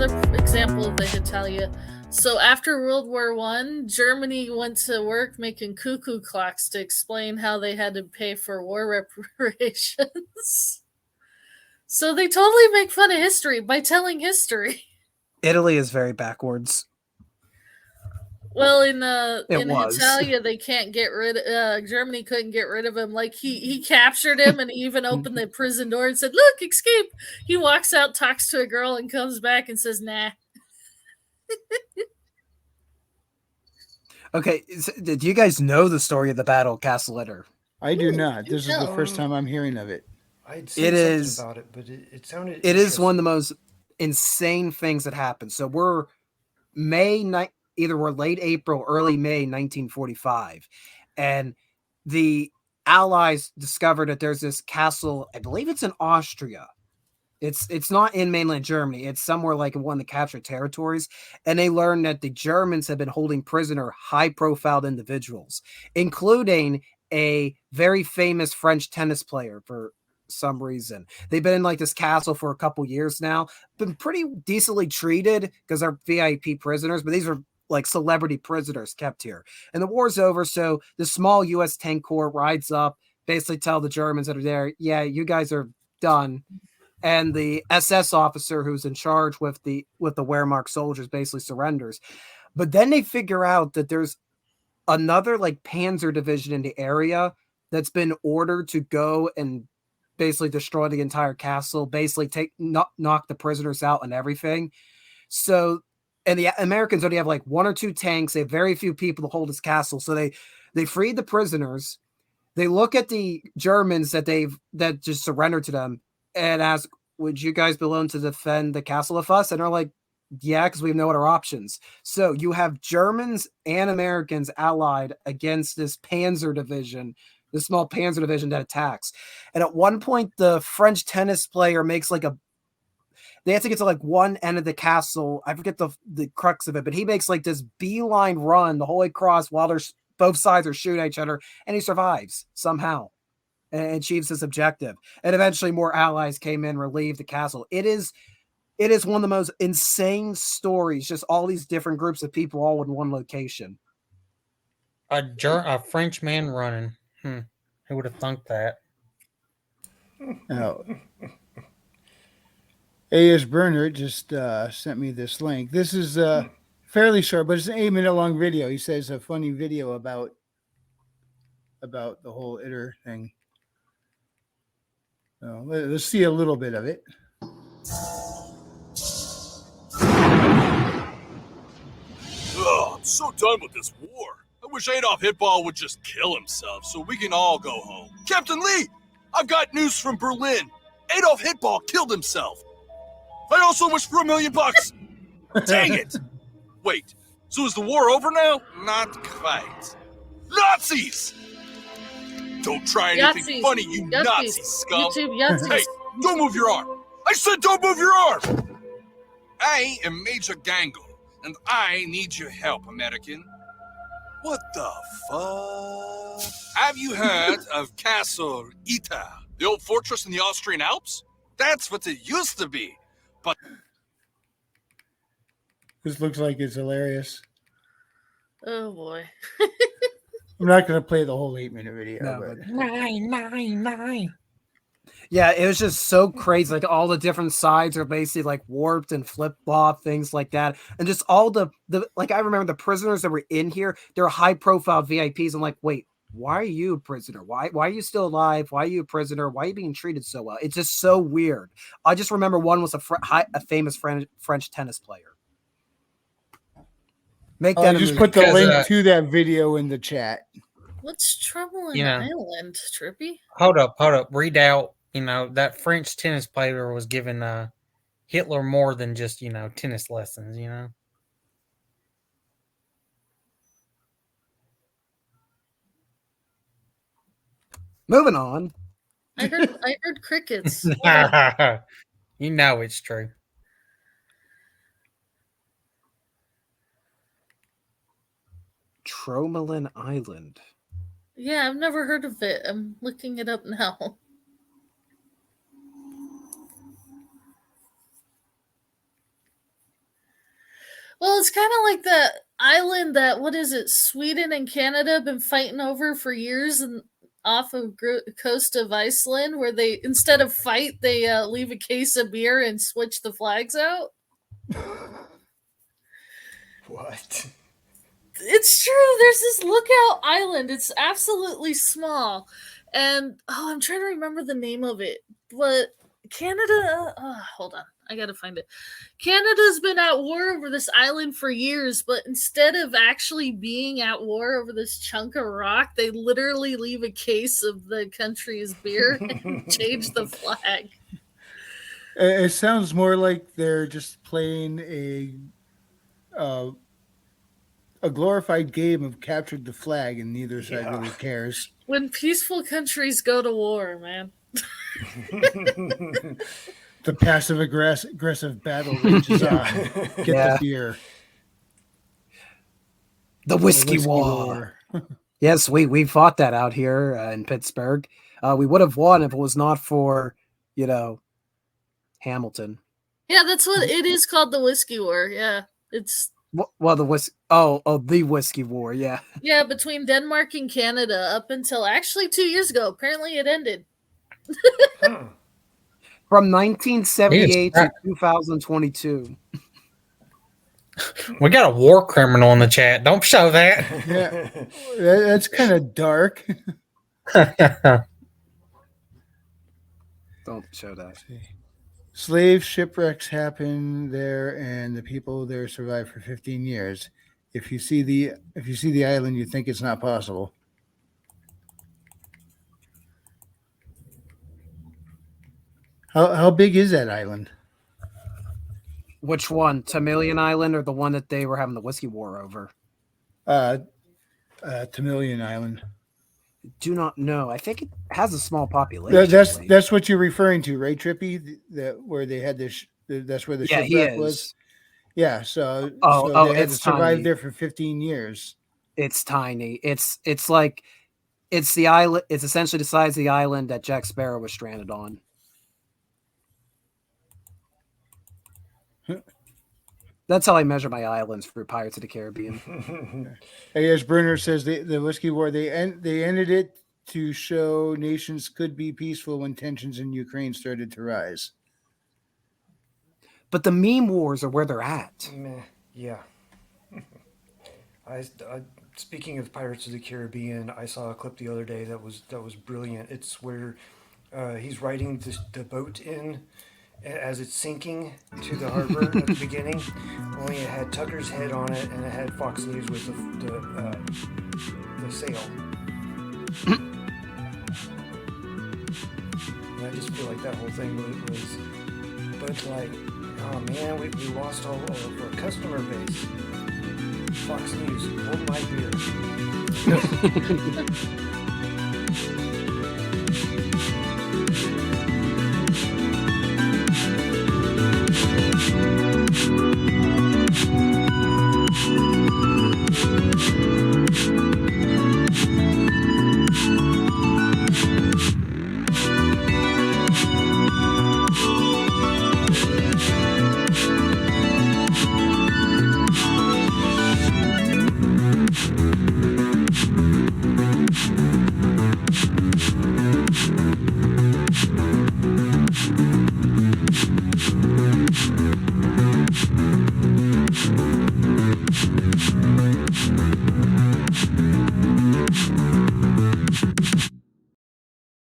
another example they could tell you. So after World War One, Germany went to work making cuckoo clocks to explain how they had to pay for war reparations. So they totally make fun of history by telling history. Italy is very backwards. Well, It in was. Italia, they can't get rid. Germany couldn't get rid of him. Like he captured him, and he even opened the prison door and said, "Look, escape." He walks out, talks to a girl, and comes back and says, "Nah." Okay, do you guys know the story of the Battle of Castle Itter? I do not. do This is the tell. first time I'm hearing of it. I'd seen It something is. about it, but it sounded. It is one of the interesting. most insane things that happened. So we're either we're late April, early May 1945, and the Allies discovered that there's this castle. I believe it's in Austria. It's not in mainland Germany. It's somewhere like in one of the captured territories. And they learned that the Germans have been holding prisoner high-profile individuals, including a very famous French tennis player for some reason. They've been in like this castle for a couple years now, been pretty decently treated because they're VIP prisoners, but these are like celebrity prisoners kept here. And the war's over, so the small U.S. tank corps rides up, basically tell the Germans that are there, yeah, you guys are done. And the SS officer who's in charge with the Wehrmacht soldiers basically surrenders. But then they figure out that there's another like Panzer division in the area that's been ordered to go and basically destroy the entire castle, basically knock the prisoners out and everything. So, and the Americans only have like one or two tanks. They have very few people to hold this castle. So they freed the prisoners. They look at the Germans that just surrendered to them and ask, would you guys be willing to defend the castle with us? And they're like, yeah, because we have no other options. So you have Germans and Americans allied against this Panzer division, this small Panzer division that attacks. And at one point, the French tennis player makes like they have to get to like one end of the castle. I forget the crux of it, but he makes like this beeline run the whole way across while there's both sides are shooting at each other, and he survives somehow and achieves his objective. And eventually more allies came in, relieved the castle. It is one of the most insane stories, just all these different groups of people all in one location. A French man running. Who would have thunk that? Oh. A.S. Bernard just sent me this link. This is fairly short, but it's an 8-minute long video. He says a funny video about the whole Itter thing. So let's see a little bit of it. Oh, I'm so done with this war. I wish Adolf Hitler would just kill himself so we can all go home. Captain Lee, I've got news from Berlin. Adolf Hitler killed himself. I also wish for $1 million. Dang it! Wait, so is the war over now? Not quite. Nazis! Don't try anything funny, you Nazi scum. YouTube Yahtzees. Hey, don't move your arm. I said don't move your arm. I am Major Gangle, and I need your help, American. What the fuck? Have you heard of Castle Itter? The old fortress in the Austrian Alps? That's what it used to be. But This looks like it's hilarious. Oh boy. I'm not going to play the whole 8-minute video. No, but... Nine. Yeah, it was just so crazy. Like all the different sides are basically like warped and flip-flop, things like that. And just all the like I remember the prisoners that were in here, they're high-profile VIPs. I'm like, wait, why are you a prisoner? Why are you still alive? Why are you a prisoner? Why are you being treated so well? It's just so weird. I just remember one was a famous French tennis player. Make that just put the link to that video in the chat. What's trouble in Ireland, Trippy? Hold up. Read out, that French tennis player was giving Hitler more than just, tennis lessons, Moving on. I heard crickets. You know it's true. Tromelin Island. Yeah, I've never heard of it. I'm looking it up now. Well, it's kind of like that island that, what is it, Sweden and Canada have been fighting over for years, and off of coast of Iceland, where they, instead of fight, they leave a case of beer and switch the flags out. What? It's true. There's this lookout island. It's absolutely small, and I'm trying to remember the name of it. But Canada, hold on, I gotta find it. Canada's been at war over this island for years, but instead of actually being at war over this chunk of rock, they literally leave a case of the country's beer and change the flag. It sounds more like they're just playing a glorified game of captured the flag, and neither side really cares. When peaceful countries go to war, man. The passive aggressive battle rages on. Get the beer. The whiskey war. Yes, we fought that out here in Pittsburgh. We would have won if it was not for, Hamilton. Yeah, that's what it is called, the whiskey war. Yeah, it's well the the whiskey war. Yeah, yeah, between Denmark and Canada up until actually 2 years ago. Apparently, it ended. From 1978 to 2022. We got a war criminal in the chat. Don't show that. Yeah, that's kind of dark. Don't show that. Slave shipwrecks happen there, and the people there survive for 15 years. If you see the island, you think it's not possible. How big is that island? Which one, Tamilian Island, or the one that they were having the whiskey war over? Tamilian Island. Do not know. I think it has a small population. That's what you're referring to, right, Trippy? That where they had this. That's where the shipwreck was. Yeah. So they had to survive there for 15 years. It's tiny. It's like it's the island. It's essentially the size of the island that Jack Sparrow was stranded on. That's how I measure my islands for Pirates of the Caribbean. As Brenner says, the whiskey war they ended it to show nations could be peaceful when tensions in Ukraine started to rise. But the meme wars are where they're at. Yeah. Speaking of Pirates of the Caribbean, I saw a clip the other day that was brilliant. It's where he's riding the boat in as it's sinking to the harbor at the beginning. Only it had Tucker's head on it, and it had Fox News with the sail. And I just feel like that whole thing was but like, oh man, we lost all of our customer base. Fox News, hold my beer.